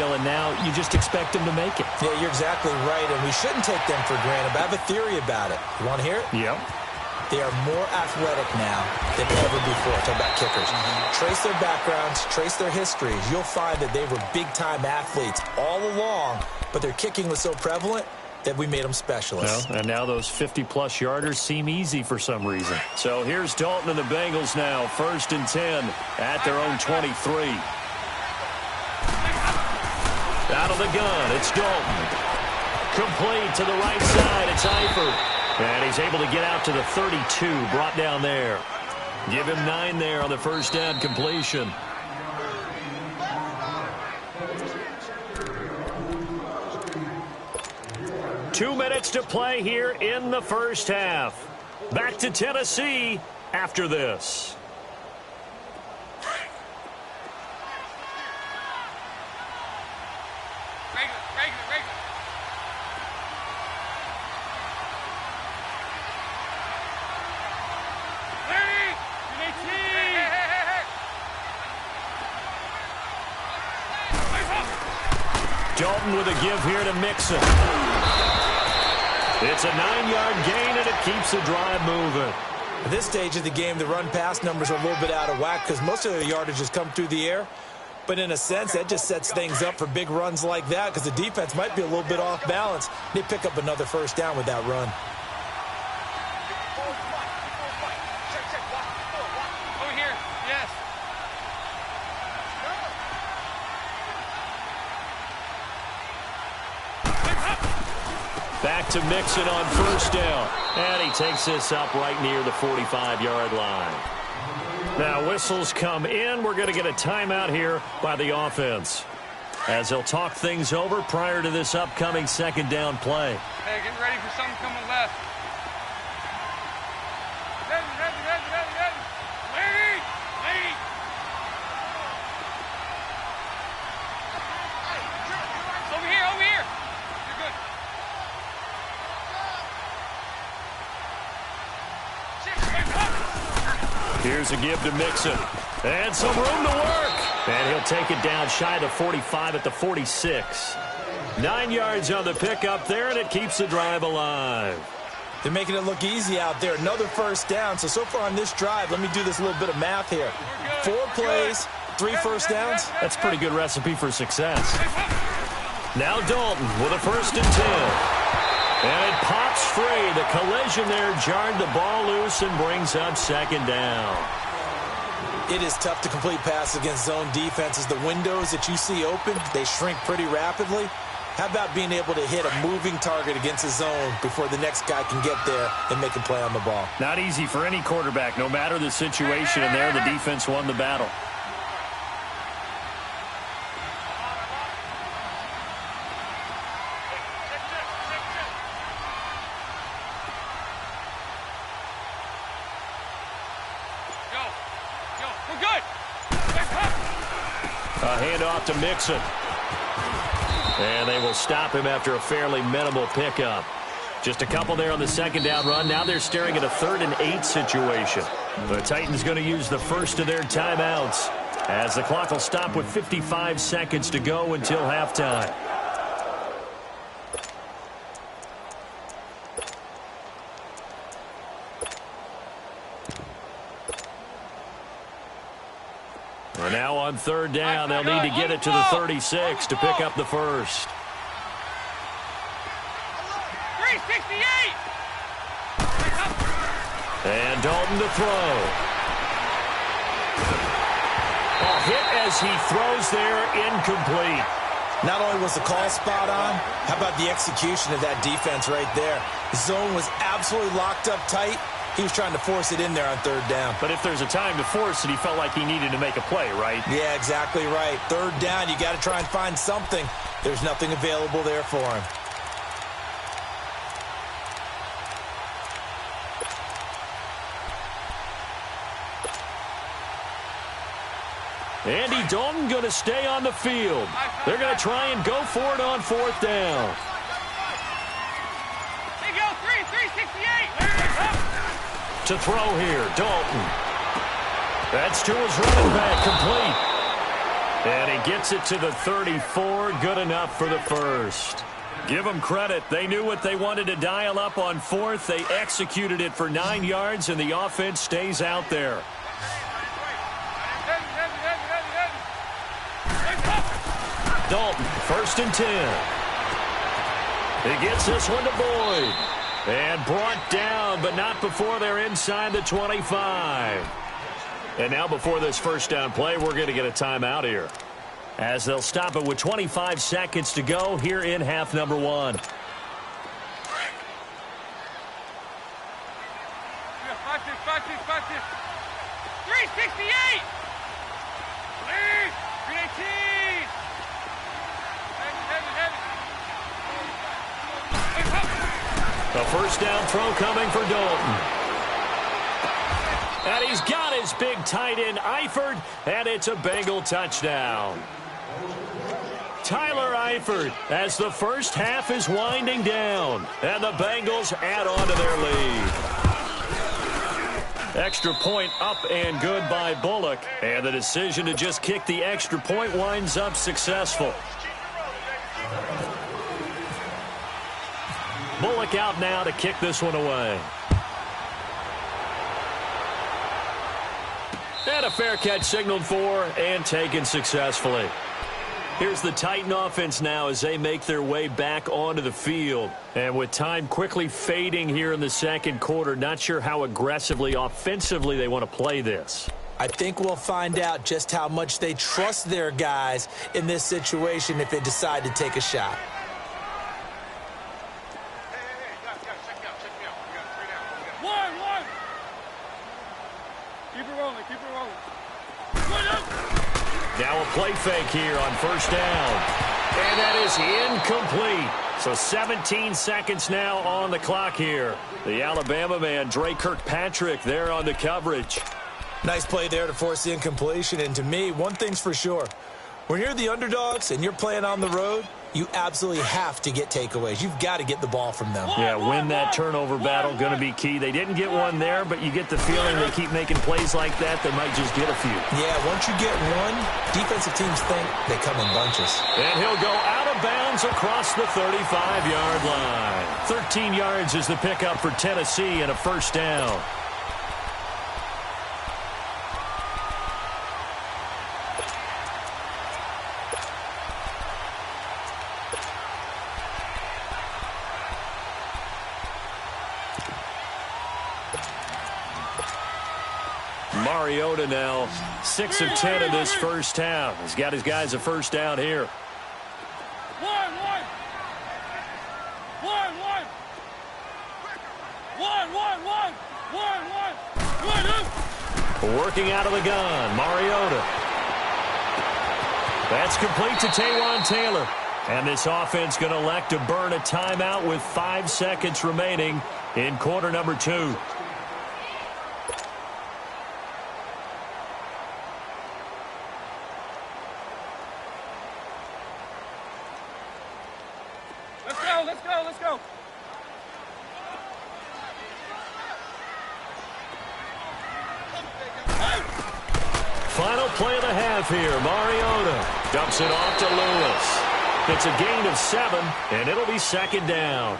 trail, and now you just expect them to make it. Yeah, you're exactly right, and we shouldn't take them for granted, but I have a theory about it. You want to hear it? Yep. They are more athletic now than ever before. Talk about kickers. Trace their backgrounds, trace their histories. You'll find that they were big-time athletes all along, but their kicking was so prevalent that we made them specialists. Well, and now those 50-plus yarders seem easy for some reason. So here's Dalton and the Bengals now, 1st and 10 at their own 23. Out of the gun, it's Dalton. Complete to the right side, it's Eifert. And he's able to get out to the 32, brought down there. Give him 9 there on the first down completion. Two minutes to play here in the first half. Back to Tennessee after this. Dalton with a give here to Mixon. It's a 9-yard gain, and it keeps the drive moving. At this stage of the game, the run-pass numbers are a little bit out of whack because most of their yardage has come through the air. But in a sense, that just sets things up for big runs like that because the defense might be a little bit off balance. They pick up another first down with that run. Over here, yes. Back to Mixon on first down. And he takes this up right near the 45-yard line. Now whistles come in. We're going to get a timeout here by the offense, as they'll talk things over prior to this upcoming second down play. Hey, get ready for something coming left. Ready. Over here. You're good. Here's a give to Mixon. And some room to work. And he'll take it down shy of the 45 at the 46. 9 yards on the pickup there, and it keeps the drive alive. They're making it look easy out there. Another first down. So far on this drive, let me do this little bit of math here. 4 plays, 3 first downs. That's a pretty good recipe for success. Now Dalton with a 1st and 10. And it pops free. The collision there jarred the ball loose and brings up second down. It is tough to complete passes against zone defenses. The windows that you see open, they shrink pretty rapidly. How about being able to hit a moving target against a zone before the next guy can get there and make a play on the ball? Not easy for any quarterback, no matter the situation, and there the defense won the battle. We're good. A handoff to Mixon. And they will stop him after a fairly minimal pickup. Just a couple there on the second down run. Now they're staring at a 3rd and 8 situation. The Titans going to use the first of their timeouts, as the clock will stop with 55 seconds to go until halftime. And now on 3rd down, they'll need to get it to the 36 to pick up the first. 368. And Dalton to throw. A hit as he throws there, incomplete. Not only was the call spot on, how about the execution of that defense right there? The zone was absolutely locked up tight. He was trying to force it in there on 3rd down. But if there's a time to force it, he felt like he needed to make a play, right? Yeah, exactly right. 3rd down, you got to try and find something. There's nothing available there for him. Andy Dalton going to stay on the field. They're going to try and go for it on 4th down. They go 368. To throw here, Dalton. That's to his running back, complete. And he gets it to the 34. Good enough for the first. Give them credit. They knew what they wanted to dial up on fourth. They executed it for 9 yards, and the offense stays out there. Dalton, 1st and 10. He gets this one to Boyd. And brought down, but not before they're inside the 25. And now before this first down play, we're going to get a timeout here, as they'll stop it with 25 seconds to go here in half number 1. 368! 318! The first down throw coming for Dalton. And he's got his big tight end, Eifert, and it's a Bengal touchdown. Tyler Eifert, as the first half is winding down, and the Bengals add on to their lead. Extra point up and good by Bullock, and the decision to just kick the extra point winds up successful. Bullock out now to kick this one away. And a fair catch signaled for and taken successfully. Here's the Titan offense now as they make their way back onto the field. And with time quickly fading here in the second quarter, not sure how aggressively, offensively they want to play this. I think we'll find out just how much they trust their guys in this situation if they decide to take a shot. Now a play fake here on first down. And that is incomplete. So 17 seconds now on the clock here. The Alabama man, Dre Kirkpatrick, there on the coverage. Nice play there to force the incompletion. And to me, one thing's for sure. When you're the underdogs and you're playing on the road, you absolutely have to get takeaways. You've got to get the ball from them. Yeah, win that turnover battle, going to be key. They didn't get one there, but you get the feeling they keep making plays like that, they might just get a few. Yeah, once you get one, defensive teams think they come in bunches. And he'll go out of bounds across the 35-yard line. 13 yards is the pickup for Tennessee and a first down. Mariota now 6 of 10 in this first half. He's got his guys a first down here. Working out of the gun, Mariota. That's complete to Taywan Taylor. And this offense going to elect to burn a timeout with 5 seconds remaining in quarter number 2. Let's go. Final play of the half here. Mariota dumps it off to Lewis. It's a gain of 7, and it'll be second down.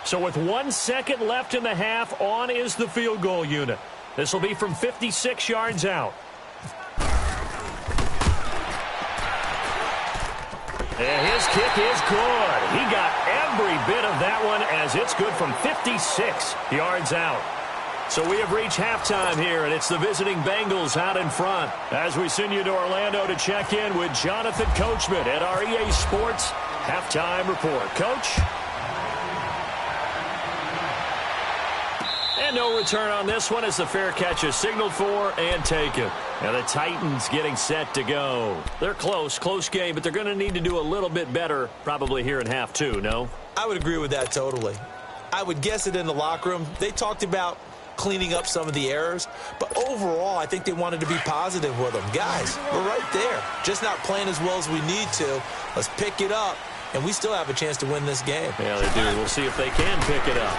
So with 1 second left in the half, on is the field goal unit. This will be from 56 yards out. And his kick is good. He got every bit of that one as it's good from 56 yards out. So we have reached halftime here, and it's the visiting Bengals out in front. As we send you to Orlando to check in with Jonathan Coachman at our EA Sports Halftime Report. Coach? And no return on this one as the fair catch is signaled for and taken. And the Titans getting set to go. They're close game, but they're going to need to do a little bit better probably here in half 2, no? I would agree with that totally. I would guess it in the locker room. They talked about cleaning up some of the errors, but overall, I think they wanted to be positive with them. Guys, we're right there. Just not playing as well as we need to. Let's pick it up, and we still have a chance to win this game. Yeah, they do. We'll see if they can pick it up.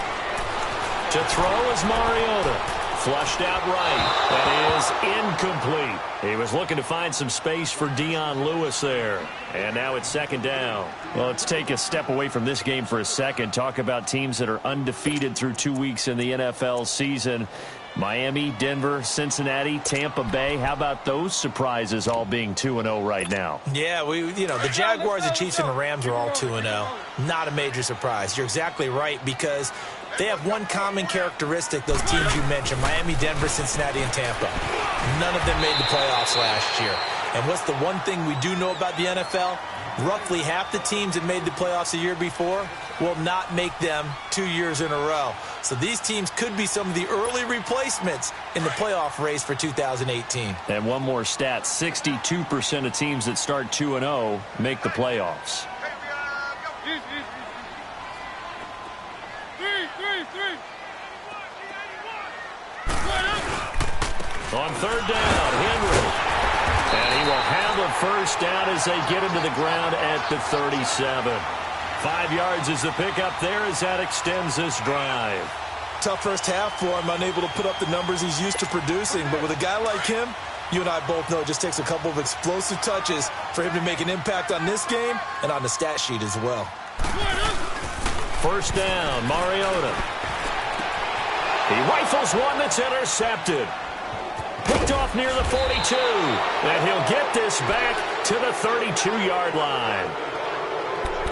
To throw is Mariota. Flushed out right. That is incomplete. He was looking to find some space for Dion Lewis there. And now it's second down. Well, let's take a step away from this game for a second. Talk about teams that are undefeated through 2 weeks in the NFL season. Miami, Denver, Cincinnati, Tampa Bay. How about those surprises all being 2-0 right now? Yeah, the Jaguars, the Chiefs, and the Rams are all 2-0. Not a major surprise. You're exactly right, because they have one common characteristic, those teams you mentioned, Miami, Denver, Cincinnati, and Tampa. None of them made the playoffs last year. And what's the one thing we do know about the NFL? Roughly half the teams that made the playoffs the year before will not make them 2 years in a row. So these teams could be some of the early replacements in the playoff race for 2018. And one more stat, 62% of teams that start 2-0 make the playoffs. On third down, Henry. And he will have a first down as they get him to the ground at the 37. 5 yards is the pickup there as that extends this drive. Tough first half for him, unable to put up the numbers he's used to producing. But with a guy like him, you and I both know it just takes a couple of explosive touches for him to make an impact on this game and on the stat sheet as well. First down, Mariota. He rifles one that's intercepted. Picked off near the 42. And he'll get this back to the 32-yard line.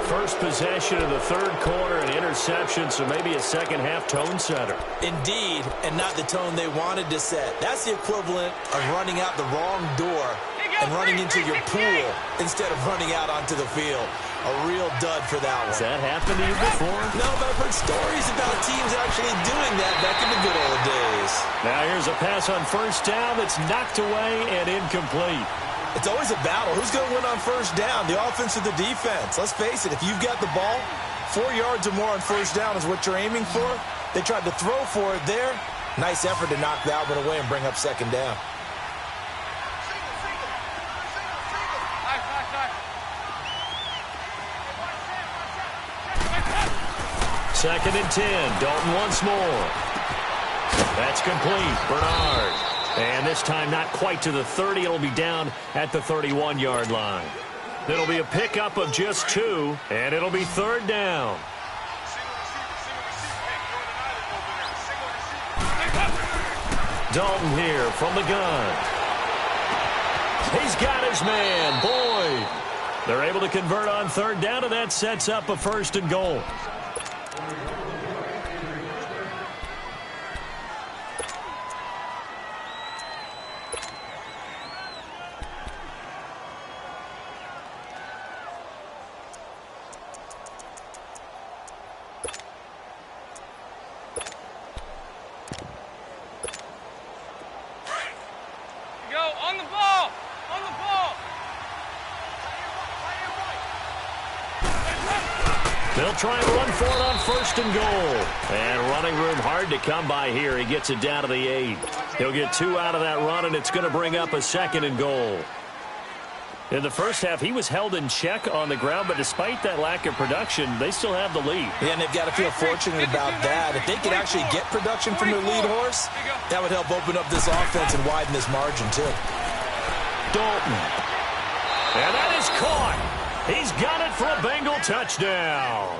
First possession of the third quarter, an interception, so maybe a second-half tone setter. Indeed, and not the tone they wanted to set. That's the equivalent of running out the wrong door and running into your pool instead of running out onto the field. A real dud for that one. Has that happened to you before? No, but I've heard stories about teams actually doing that back in the good old days. Now here's a pass on first down that's knocked away and incomplete. It's always a battle. Who's going to win on first down, the offense or the defense? Let's face it, if you've got the ball, 4 yards or more on first down is what you're aiming for. They tried to throw for it there. Nice effort to knock that one away and bring up second down. Second and 10. Dalton once more. That's complete. Bernard. And this time not quite to the 30. It'll be down at the 31-yard line. It'll be a pickup of just 2, and it'll be third down. Dalton here from the gun. He's got his man, Boyd. They're able to convert on third down, and that sets up a first and goal. They'll try and run for it on first and goal. And running room hard to come by here. He gets it down to the 8. He'll get 2 out of that run, and it's going to bring up a second and goal. In the first half, he was held in check on the ground, but despite that lack of production, they still have the lead. Yeah, and they've got to feel fortunate about that. If they could actually get production from their lead horse, that would help open up this offense and widen this margin, too. Dalton. And that is caught. He's got it for a Bengal touchdown.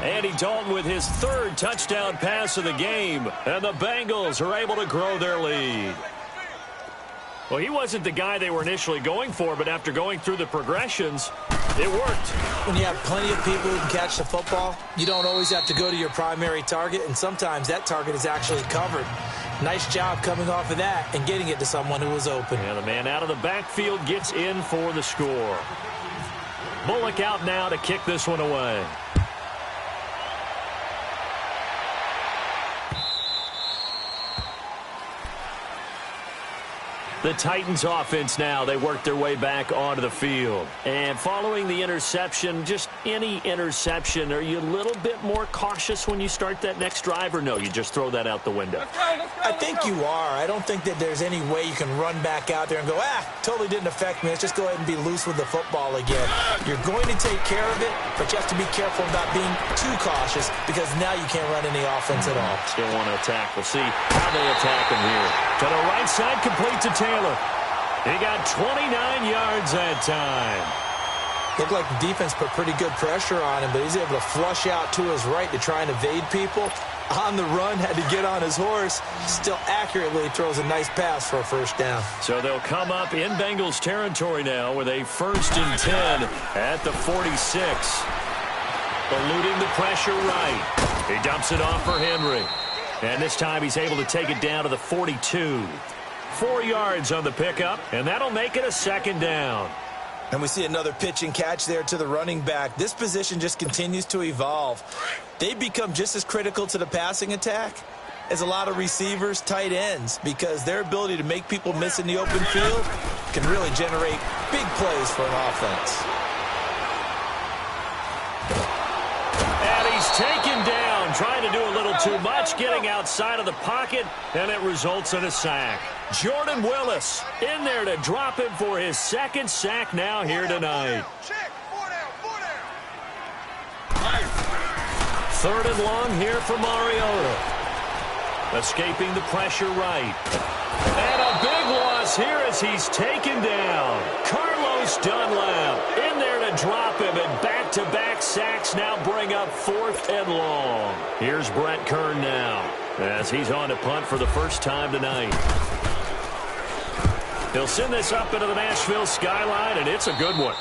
Andy Dalton with his 3rd touchdown pass of the game, and the Bengals are able to grow their lead. Well, he wasn't the guy they were initially going for, but after going through the progressions, it worked. When you have plenty of people who can catch the football, you don't always have to go to your primary target, and sometimes that target is actually covered. Nice job coming off of that and getting it to someone who was open. And the man out of the backfield gets in for the score. Bullock out now to kick this one away. The Titans offense now, they work their way back onto the field. And following the interception, just any interception, are you a little bit more cautious when you start that next drive, or no, you just throw that out the window? I think you are. I don't think that there's any way you can run back out there and go, totally didn't affect me. Let's just go ahead and be loose with the football again. You're going to take care of it, but you have to be careful about being too cautious because now you can't run any offense at all. Still want to attack. We'll see how they attack him here. To the right side, complete to Taylor. He got 29 yards that time. Looked like the defense put pretty good pressure on him, but he's able to flush out to his right to try and evade people. On the run, had to get on his horse. Still accurately throws a nice pass for a first down. So they'll come up in Bengals territory now with a 1st and 10 at the 46. Eluding the pressure right. He dumps it off for Henry. And this time he's able to take it down to the 42. 4 yards on the pickup, and that'll make it a 2nd down. And we see another pitch and catch there to the running back. This position just continues to evolve. They become just as critical to the passing attack as a lot of receivers, tight ends, because their ability to make people miss in the open field can really generate big plays for an offense. And he's taken down, trying to do a little too much, getting outside of the pocket, and it results in a sack. Jordan Willis in there to drop him for his 2nd sack now here tonight. 3rd and long here for Mariota. Escaping the pressure right. And a big loss here as he's taken down. Carlos Dunlap in there to drop him, and back-to-back sacks now bring up 4th and long. Here's Brett Kern now as he's on to punt for the first time tonight. He'll send this up into the Nashville skyline, and it's a good one.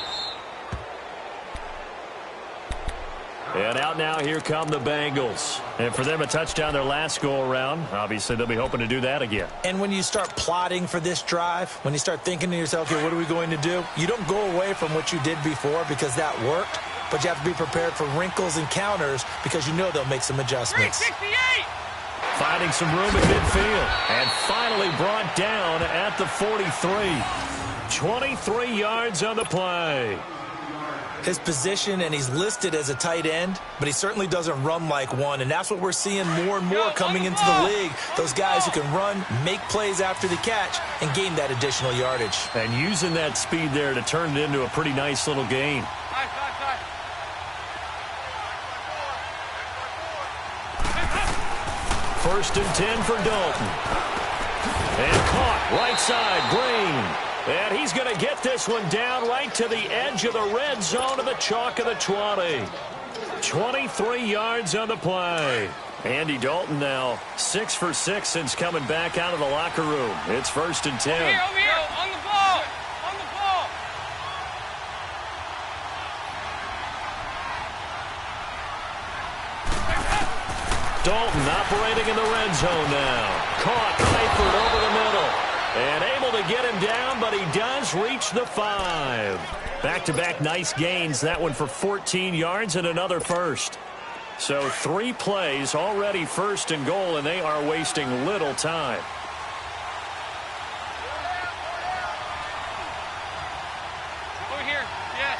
And out now, here come the Bengals. And for them, a touchdown their last go-around. Obviously, they'll be hoping to do that again. And when you start plotting for this drive, when you start thinking to yourself, okay, what are we going to do? You don't go away from what you did before because that worked, but you have to be prepared for wrinkles and counters because you know they'll make some adjustments. 368! Finding some room in midfield. And finally brought down at the 43. 23 yards on the play. His position, and he's listed as a tight end, but he certainly doesn't run like one, and that's what we're seeing more and more coming into the league. Those guys who can run, make plays after the catch, and gain that additional yardage. And using that speed there to turn it into a pretty nice little gain. First and 10 for Dalton. And caught right side, Green. And he's going to get this one down right to the edge of the red zone of the chalk of the 20. 23 yards on the play. Andy Dalton now 6 for 6 since coming back out of the locker room. It's 1st and 10. Over here, on the ball. On the ball. Dalton operating in the red zone now. Caught Eifert over the middle. And able to get him down, but he does reach the 5. Back-to-back nice gains. That one for 14 yards and another first. So 3 plays already 1st and goal, and they are wasting little time. Over here, yes.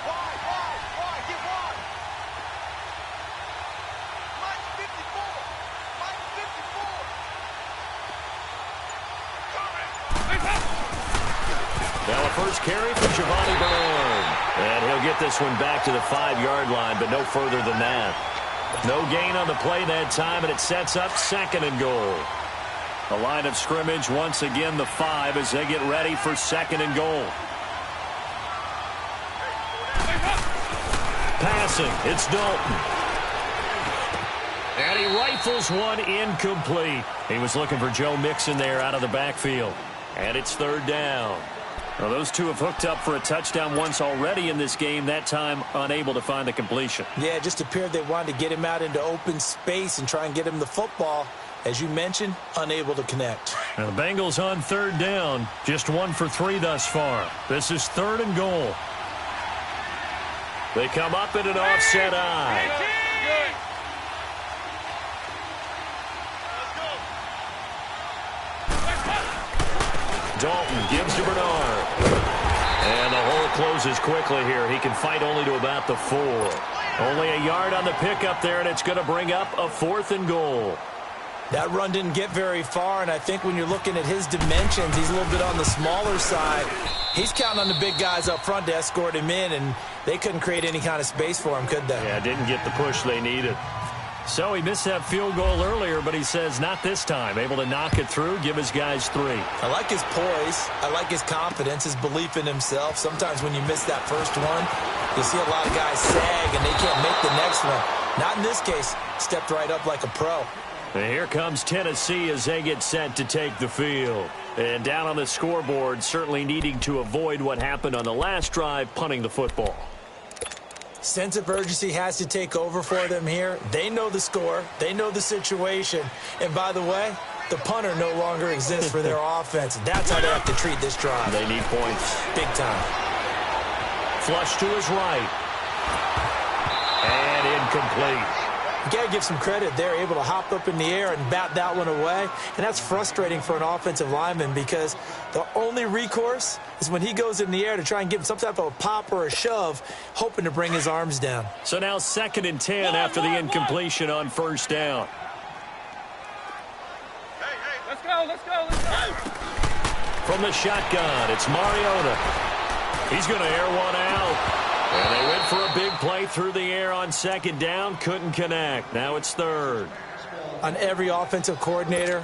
Wide, get wide. Mike 54. Now a first carry for Giovanni Bernard. And he'll get this one back to the 5-yard line, but no further than that. No gain on the play that time, and it sets up 2nd and goal. The line of scrimmage once again the 5 as they get ready for 2nd and goal. Passing, it's Dalton. And he rifles one incomplete. He was looking for Joe Mixon there out of the backfield. And it's 3rd down. Well, those two have hooked up for a touchdown once already in this game, that time unable to find the completion. Yeah, it just appeared they wanted to get him out into open space and try and get him the football. As you mentioned, unable to connect. Now the Bengals on 3rd down, just 1 for 3 thus far. This is 3rd and goal. They come up in an offset eye. Dalton gives to Bernard. And the hole closes quickly here. He can fight only to about the 4. Only a yard on the pickup there, and it's going to bring up a 4th and goal. That run didn't get very far, and I think when you're looking at his dimensions, he's a little bit on the smaller side. He's counting on the big guys up front to escort him in, and they couldn't create any kind of space for him, could they? Yeah, didn't get the push they needed. So he missed that field goal earlier, but he says not this time. Able to knock it through, give his guys 3. I like his poise. I like his confidence, his belief in himself. Sometimes when you miss that first one, you'll see a lot of guys sag, and they can't make the next one. Not in this case. Stepped right up like a pro. And here comes Tennessee as they get set to take the field. And down on the scoreboard, certainly needing to avoid what happened on the last drive, punting the football. Sense of urgency has to take over for them here. They know the score. They know the situation. And by the way, the punter no longer exists for their offense. That's how they have to treat this drive. They need points. Big time. Flush to his right. And incomplete. You got to give some credit. They're able to hop up in the air and bat that one away. And that's frustrating for an offensive lineman because the only recourse is when he goes in the air to try and give him some type of a pop or a shove, hoping to bring his arms down. So now 2nd and 10 after the incompletion on 1st down. Hey, let's go, let's go, let's go. From the shotgun, it's Mariota. He's going to air one out. And they went for a big play through the air on 2nd down. Couldn't connect. Now it's 3rd. On every offensive coordinator,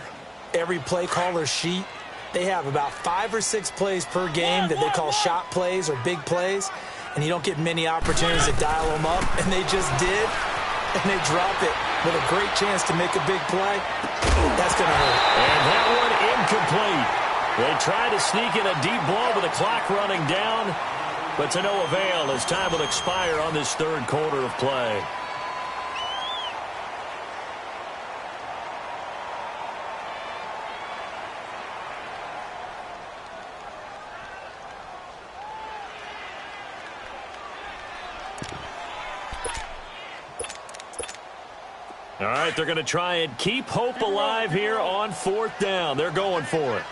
every play caller sheet, they have about 5 or 6 plays per game that they call shot plays or big plays. And you don't get many opportunities to dial them up. And they just did. And they drop it with a great chance to make a big play. That's going to hurt. And that one incomplete. They tried to sneak in a deep ball with the clock running down. But to no avail as time will expire on this 3rd quarter of play. All right, they're going to try and keep hope alive here on 4th down. They're going for it.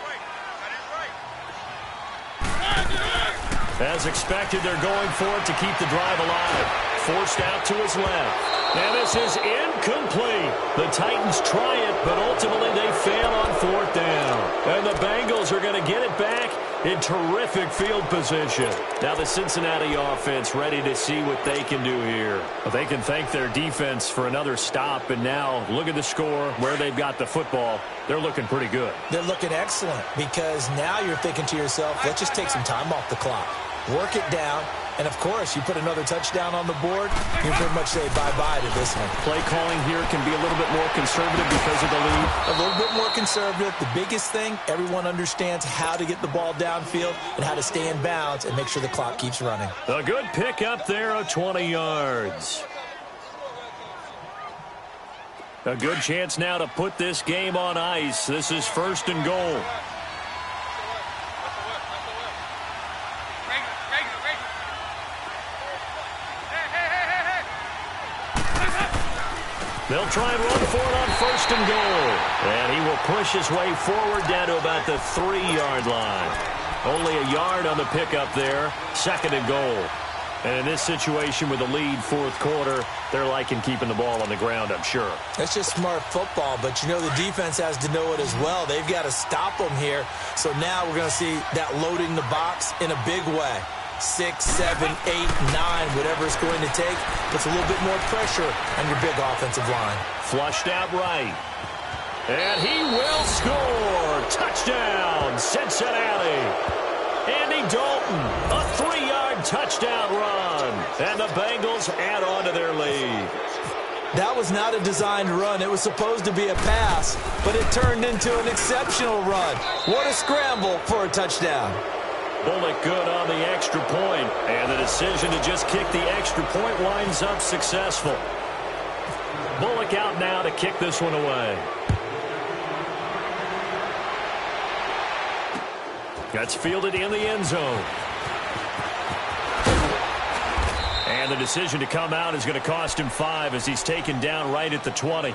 As expected, they're going for it to keep the drive alive. Forced out to his left. And this is incomplete. The Titans try it, but ultimately they fail on 4th down. And the Bengals are going to get it back in terrific field position. Now the Cincinnati offense ready to see what they can do here. Well, they can thank their defense for another stop. And now look at the score, where they've got the football. They're looking pretty good. They're looking excellent because now you're thinking to yourself, let's just take some time off the clock. Work it down, and of course, you put another touchdown on the board, you pretty much say bye-bye to this one. Play calling here can be a little bit more conservative because of the lead. A little bit more conservative. The biggest thing, everyone understands how to get the ball downfield and how to stay in bounds and make sure the clock keeps running. A good pick up there of 20 yards. A good chance now to put this game on ice. This is 1st and goal. They'll try and run for it on 1st and goal. And he will push his way forward down to about the 3-yard line. Only a yard on the pickup there. 2nd and goal. And in this situation with the lead 4th quarter, they're liking keeping the ball on the ground, I'm sure. That's just smart football, but you know the defense has to know it as well. They've got to stop them here. So now we're going to see that loading the box in a big way. 6, 7, 8, 9, whatever it's going to take, puts a little bit more pressure on your big offensive line. Flushed out right. And he will score. Touchdown, Cincinnati. Andy Dalton, a 3-yard touchdown run. And the Bengals add on to their lead. That was not a designed run. It was supposed to be a pass, but it turned into an exceptional run. What a scramble for a touchdown. Bullock good on the extra point, and the decision to just kick the extra point winds up successful. Bullock out now to kick this one away. That's fielded in the end zone. And the decision to come out is going to cost him 5 as he's taken down right at the 20.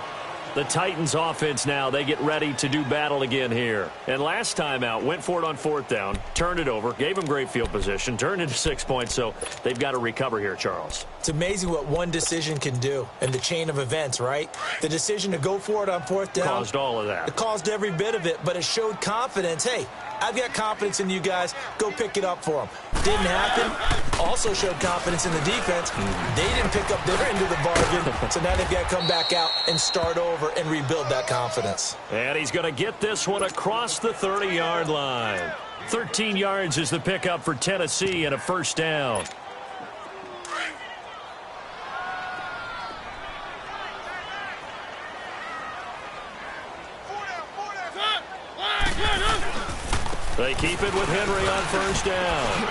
The Titans offense now, they get ready to do battle again here. And last time out, went for it on 4th down, turned it over, gave them great field position, turned into 6 points, so they've got to recover here, Charles. It's amazing what one decision can do in the chain of events, right? The decision to go for it on 4th down. Caused all of that. It caused every bit of it, but it showed confidence. Hey, I've got confidence in you guys. Go pick it up for them. Didn't happen. Also showed confidence in the defense. They didn't pick up their end of the bargain, so now they've got to come back out and start over and rebuild that confidence. And he's going to get this one across the 30-yard line. 13 yards is the pickup for Tennessee and a 1st down. They keep it with Henry on 1st down.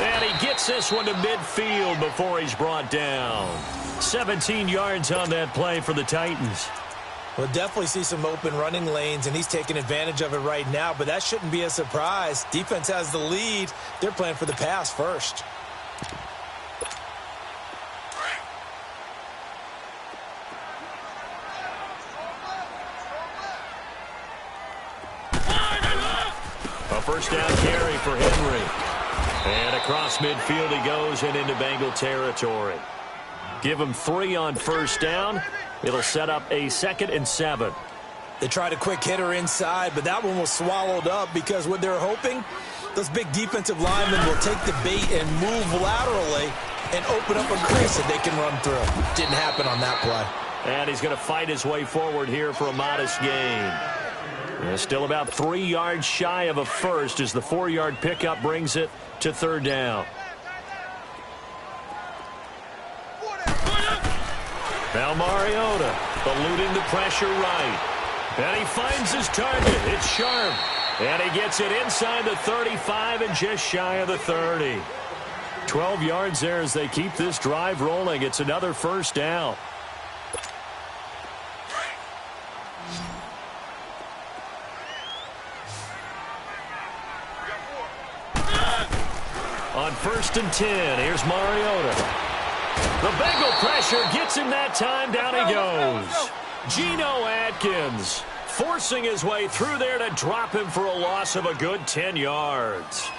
And he gets this one to midfield before he's brought down. 17 yards on that play for the Titans. We'll definitely see some open running lanes, and he's taking advantage of it right now, but that shouldn't be a surprise. Defense has the lead. They're playing for the pass first. A 1st down carry for Henry. And across midfield he goes and into Bengal territory. Give him 3 on 1st down. It'll set up a 2nd and 7. They tried a quick hitter inside, but that one was swallowed up because what they're hoping, those big defensive linemen will take the bait and move laterally and open up a crease that they can run through. Didn't happen on that play. And he's going to fight his way forward here for a modest gain. Still about 3 yards shy of a first as the 4-yard pickup brings it to 3rd down. Now Mariota eluding the pressure right. And he finds his target. It's Sharp. And he gets it inside the 35 and just shy of the 30. 12 yards there as they keep this drive rolling. It's another 1st down. On 1st and 10, here's Mariota. The Bengal pressure gets him that time. Down he goes. Geno Atkins forcing his way through there to drop him for a loss of a good 10 yards.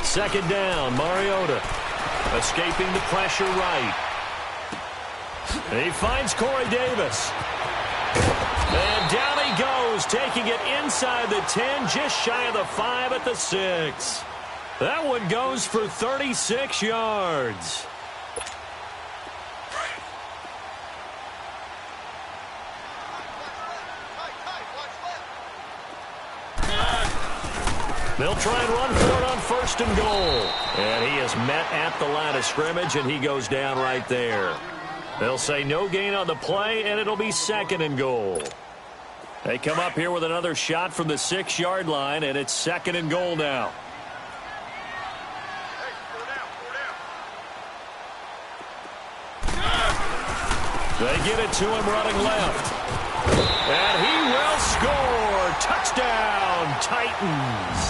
2nd down, Mariota escaping the pressure right. And he finds Corey Davis. And down he goes, taking it inside the 10, just shy of the 5 at the 6. That one goes for 36 yards. They'll try and run for it on 1st and goal. And he is met at the line of scrimmage, and he goes down right there. They'll say no gain on the play, and it'll be 2nd and goal. They come up here with another shot from the 6-yard line, and it's 2nd and goal now. They get it to him running left. And he will score. Touchdown, Titans.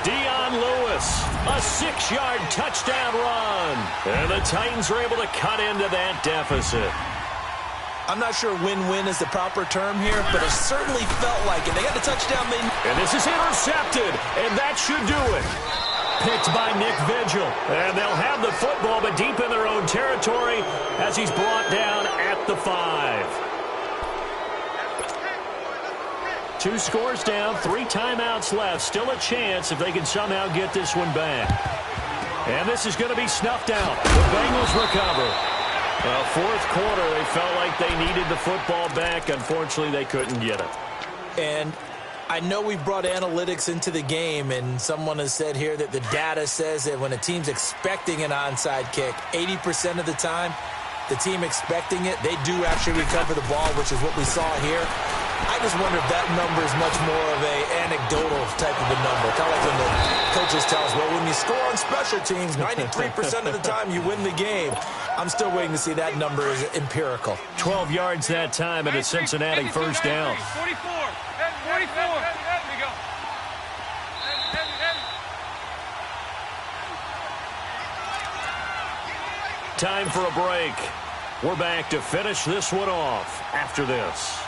Dion Lewis, a 6-yard touchdown run. And the Titans are able to cut into that deficit. I'm not sure win-win is the proper term here, but it certainly felt like it. They got the touchdown. And this is intercepted, and that should do it. Picked by Nick Vigil. And they'll have the football, but deep in their own territory as he's brought down at the 5. 2 scores down, 3 timeouts left. Still a chance if they can somehow get this one back. And this is going to be snuffed out. The Bengals recover. 4th quarter, they felt like they needed the football back. Unfortunately, they couldn't get it. And I know we brought analytics into the game, and someone has said here that the data says that when a team's expecting an onside kick, 80% of the time, the team expecting it, they do actually recover the ball, which is what we saw here. I just wonder if that number is much more of a anecdotal type of a number. Kind of like when the coaches tell us, well, when you score on special teams, 93% of the time you win the game. I'm still waiting to see that number is empirical. 12 yards that time and a Cincinnati 1st down. 44. 44. There we go. time for a break. We're back to finish this one off after this.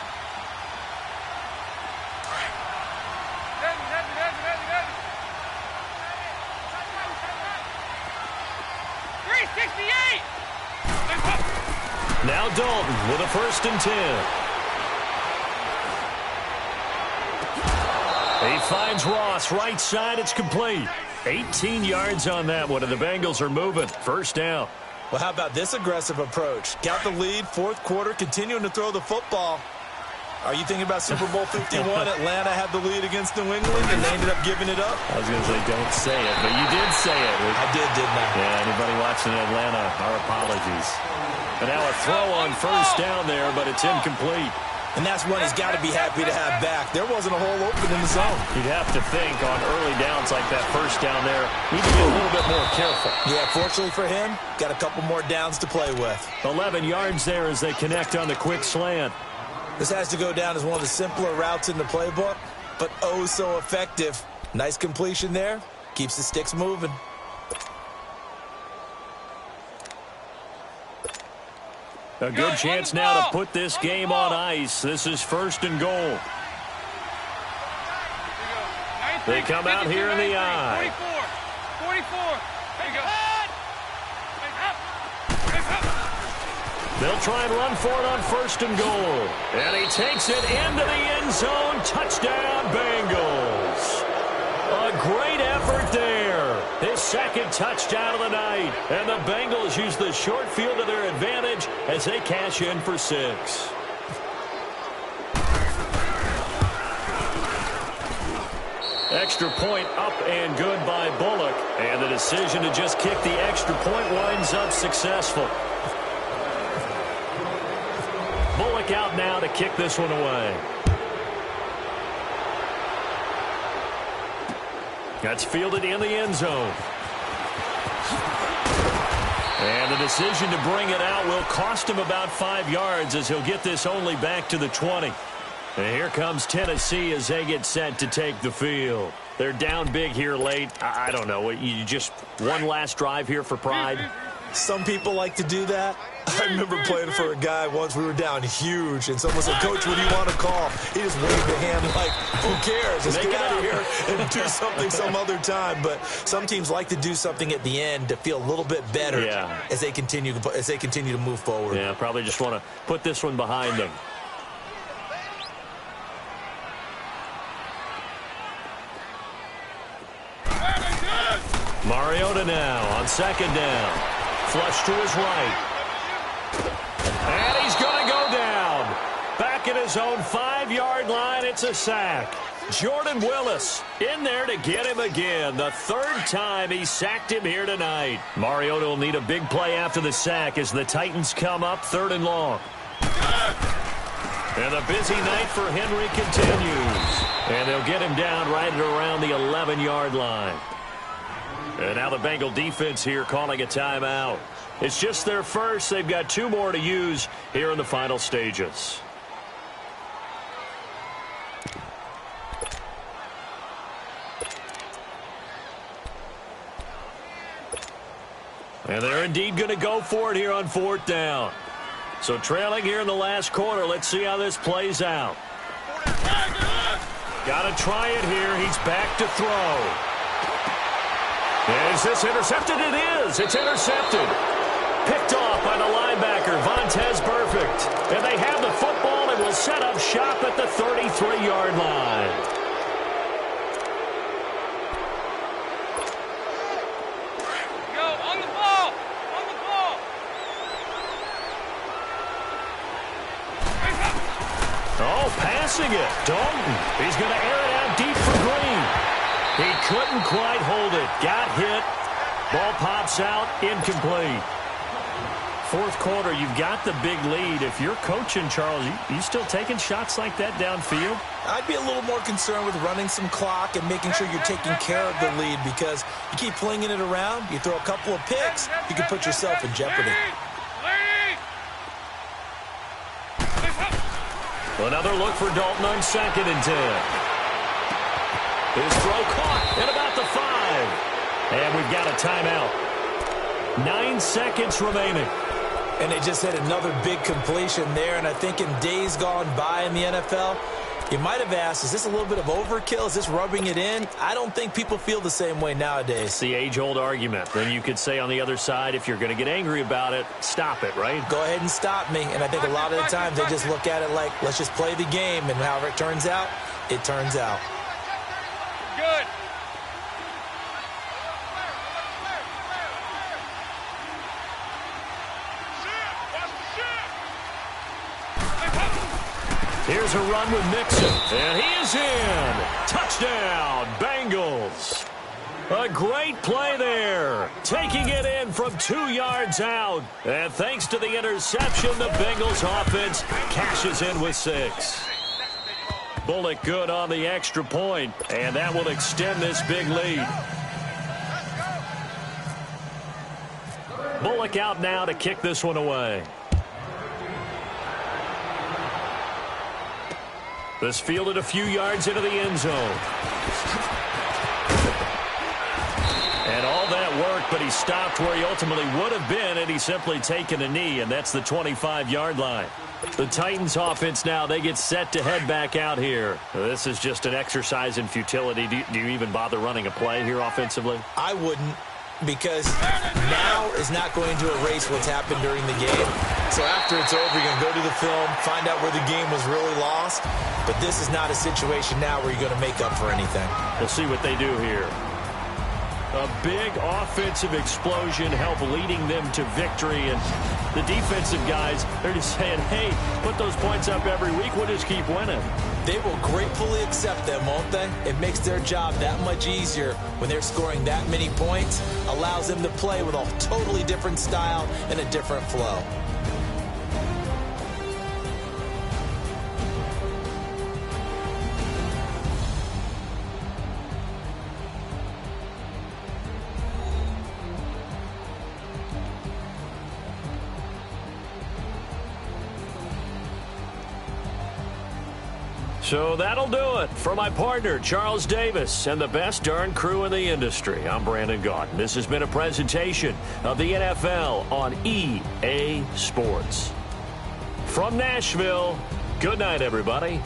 Now Dalton with a 1st and 10. He finds Ross right side. It's complete. 18 yards on that one, and the Bengals are moving. 1st down. Well, how about this aggressive approach? Got the lead, 4th quarter, continuing to throw the football. Are you thinking about Super Bowl 51? Atlanta had the lead against New England, and they ended up giving it up? I was going to say, don't say it, but you did say it. I did, didn't I? Yeah, anybody watching Atlanta, our apologies. And now a throw on 1st down there, but it's incomplete. And that's one he's got to be happy to have back. There wasn't a hole open in the zone. You'd have to think on early downs like that 1st down there, need to be a little bit more careful. Yeah, fortunately for him, got a couple more downs to play with. 11 yards there as they connect on the quick slant. This has to go down as one of the simpler routes in the playbook, but oh so effective. Nice completion there. Keeps the sticks moving. A good chance now to put this game on ice. This is 1st and goal. They come out here in the eye. 44. There you go. They'll try and run for it on 1st and goal. And he takes it into the end zone. Touchdown, Bengals. A great effort there. His 2nd touchdown of the night. And the Bengals use the short field to their advantage as they cash in for 6. Extra point up and good by Bullock. And the decision to just kick the extra point winds up successful. Bullock out now to kick this one away. That's fielded in the end zone. And the decision to bring it out will cost him about 5 yards as he'll get this only back to the 20. And here comes Tennessee as they get set to take the field. They're down big here late. I don't know. You just one last drive here for pride. Some people like to do that. I remember playing for a guy once. We were down huge, and someone said, "Coach, what do you want to call?" He just waved the hand like, "Who cares? Let's get out of here and do something some other time." But some teams like to do something at the end to feel a little bit better as they continue to move forward. Yeah, probably just want to put this one behind them. Mariota now on 2nd down. Flush to his right. And he's going to go down. Back at his own 5-yard line, it's a sack. Jordan Willis in there to get him again. The 3rd time he sacked him here tonight. Mariota will need a big play after the sack as the Titans come up 3rd and long. And the busy night for Henry continues. And they'll get him down right at around the 11-yard line. And now the Bengal defense here calling a timeout. It's just their first. They've got 2 more to use here in the final stages. And they're indeed going to go for it here on 4th down. So trailing here in the last quarter. Let's see how this plays out. Got to try it here. He's back to throw. Is this intercepted? It is. It's intercepted. Picked off by the linebacker, Vontaze Burfict. And they have the football and will set up shop at the 33-yard line. Go, on the ball. On the ball. Oh, passing it. Dalton. He's going to air it out deep for Green. He couldn't quite hold it. Got hit. Ball pops out. Incomplete. 4th quarter, you've got the big lead. If you're coaching, Charles, you still taking shots like that downfield? I'd be a little more concerned with running some clock and making sure you're taking care of the lead, because you keep flinging it around, you throw a couple of picks, you can put yourself in jeopardy. Another look for Dalton on 2nd and 10. His throw caught at about the 5. And we've got a timeout. 9 seconds remaining. And they just hit another big completion there. And I think in days gone by in the NFL, you might have asked, is this a little bit of overkill? Is this rubbing it in? I don't think people feel the same way nowadays. It's the age-old argument. Then you could say on the other side, if you're going to get angry about it, stop it, right? Go ahead and stop me. And I think a lot of the times they just look at it like, let's just play the game. And however it turns out, it turns out. Good. Here's a run with Mixon, and he is in. Touchdown, Bengals. A great play there, taking it in from 2 yards out. And thanks to the interception, the Bengals offense cashes in with 6. Bullock good on the extra point, and that will extend this big lead. Bullock out now to kick this one away. This fielded a few yards into the end zone. And all that work, but he stopped where he ultimately would have been had he simply taken a knee, and that's the 25-yard line. The Titans offense now, they get set to head back out here. This is just an exercise in futility. Do you even bother running a play here offensively? I wouldn't, because now is not going to erase what's happened during the game. So after it's over, you're going to go to the film, find out where the game was really lost. But this is not a situation now where you're going to make up for anything. We'll see what they do here. A big offensive explosion help leading them to victory. And the defensive guys, they're just saying, hey, put those points up every week. We'll just keep winning. They will gratefully accept them, won't they? It makes their job that much easier when they're scoring that many points. Allows them to play with a totally different style and a different flow. So that'll do it for my partner, Charles Davis, and the best darn crew in the industry. I'm Brandon Gaudin. This has been a presentation of the NFL on EA Sports. From Nashville, good night, everybody.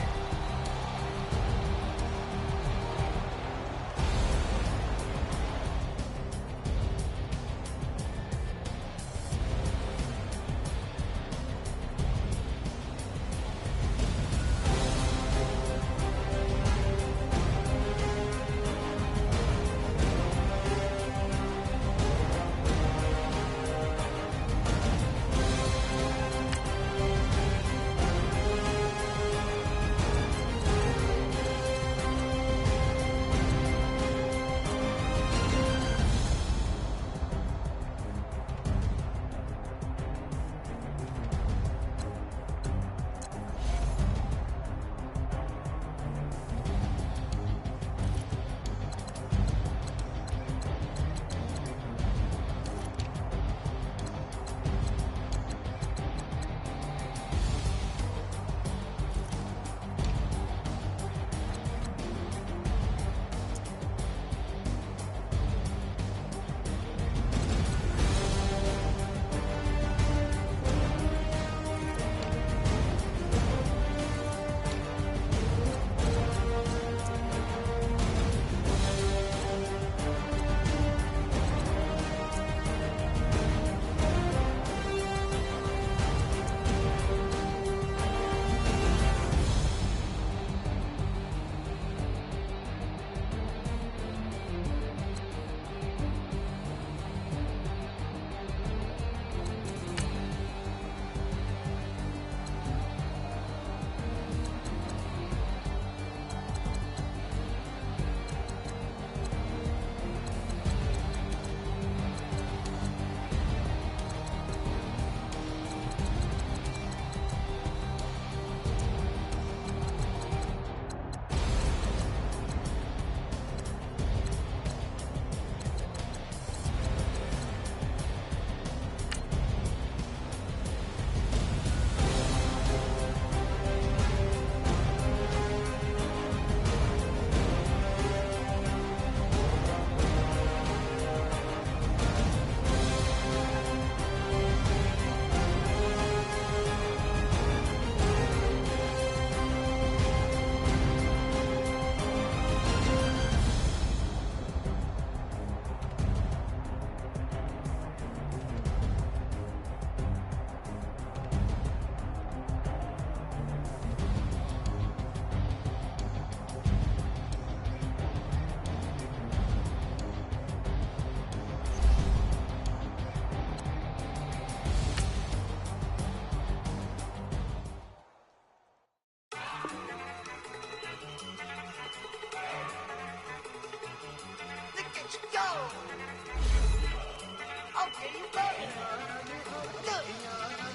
go. Okay, you got it. Good.